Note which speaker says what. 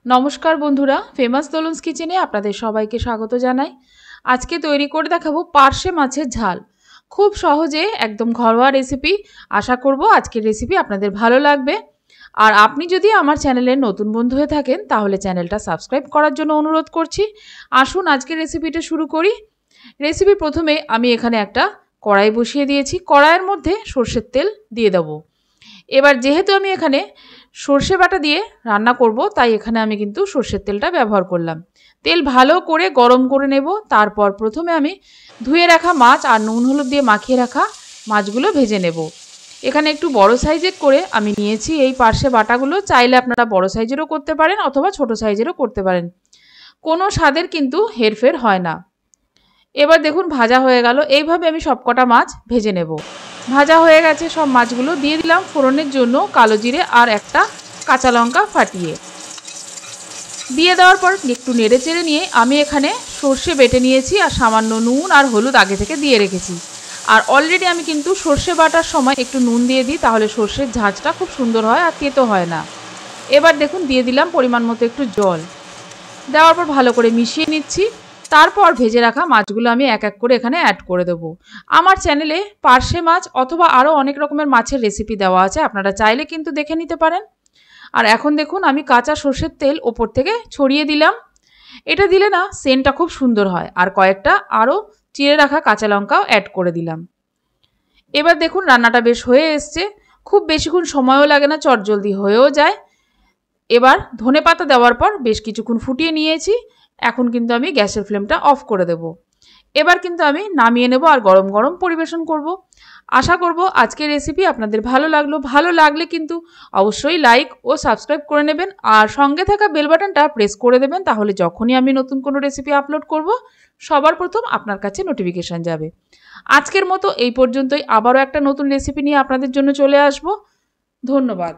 Speaker 1: নমস্কার বন্ধুরা, ফেমাস দোলনস কিচেনে আপনাদের সবাইকে স্বাগত জানাই। আজকে তৈরি করে দেখাবো পার্শে মাছের ঝাল। খুব সহজে একদম ঘরোয়া রেসিপি। আশা করব আজকের রেসিপি আপনাদের ভালো লাগবে। আর আপনি যদি আমার চ্যানেলের নতুন বন্ধু হয়ে থাকেন তাহলে চ্যানেলটা সাবস্ক্রাইব করার জন্য অনুরোধ করছি। আসুন আজকের রেসিপিটা শুরু করি। রেসিপি প্রথমে আমি এখানে একটা কড়াই বসিয়ে দিয়েছি। কড়াইয়ের মধ্যে সর্ষের তেল দিয়ে দেবো। এবার যেহেতু আমি এখানে সর্ষে বাটা দিয়ে রান্না করব, তাই এখানে আমি কিন্তু সর্ষের তেলটা ব্যবহার করলাম। তেল ভালো করে গরম করে নেব। তারপর প্রথমে আমি ধুয়ে রাখা মাছ আর নুন হলুদ দিয়ে মাখিয়ে রাখা মাছগুলো ভেজে নেব। এখানে একটু বড় সাইজের করে আমি নিয়েছি এই পার্শে বাটাগুলো। চাইলে আপনারা বড় সাইজেরও করতে পারেন অথবা ছোট সাইজেরও করতে পারেন। কোনো স্বাদের কিন্তু হেরফের হয় না। এবার দেখুন ভাজা হয়ে গেল। এইভাবে আমি সবকটা মাছ ভেজে নেব। ভাজা হয়ে গেছে সব মাছগুলো। দিয়ে দিলাম ফোড়নের জন্য কালো জিরে আর একটা কাঁচা লঙ্কা ফাটিয়ে। দিয়ে দেওয়ার পর একটু নেড়ে চেড়ে নিয়ে আমি এখানে সর্ষে বেটে নিয়েছি আর সামান্য নুন আর হলুদ আগে থেকে দিয়ে রেখেছি। আর অলরেডি আমি কিন্তু সর্ষে বাটার সময় একটু নুন দিয়ে দিই, তাহলে সর্ষের ঝাঁঝটা খুব সুন্দর হয় আর তেতো হয় না। এবার দেখুন দিয়ে দিলাম পরিমাণ মতো একটু জল। দেওয়ার পর ভালো করে মিশিয়ে নিচ্ছি। তারপর ভেজে রাখা মাছগুলো আমি এক এক করে এখানে অ্যাড করে দেবো। আমার চ্যানেলে পার্শে মাছ অথবা আরও অনেক রকমের মাছের রেসিপি দেওয়া আছে, আপনারা চাইলে কিন্তু দেখে নিতে পারেন। আর এখন দেখুন আমি কাঁচা সর্ষের তেল ওপর থেকে ছড়িয়ে দিলাম। এটা দিলে না সেন্টটা খুব সুন্দর হয়। আর কয়েকটা আরও চিড়ে রাখা কাঁচা লঙ্কাও অ্যাড করে দিলাম। এবার দেখুন রান্নাটা বেশ হয়ে এসছে। খুব বেশিক্ষণ সময়ও লাগে না, চটজলদি হয়েও যায়। এবার ধনেপাতা দেওয়ার পর বেশ কিছুক্ষণ ফুটিয়ে নিয়েছি। এখন কিন্তু আমি গ্যাসের ফ্লেমটা অফ করে দেব। এবার কিন্তু আমি নামিয়ে নেব আর গরম গরম পরিবেশন করব। আশা করব আজকের রেসিপি আপনাদের ভালো লাগলো। ভালো লাগলে কিন্তু অবশ্যই লাইক ও সাবস্ক্রাইব করে নেবেন আর সঙ্গে থাকা বেল বাটনটা প্রেস করে দেবেন, তাহলে যখনই আমি নতুন কোনো রেসিপি আপলোড করব সবার প্রথম আপনার কাছে নোটিফিকেশান যাবে। আজকের মতো এই পর্যন্তই। আবারও একটা নতুন রেসিপি নিয়ে আপনাদের জন্য চলে আসব। ধন্যবাদ।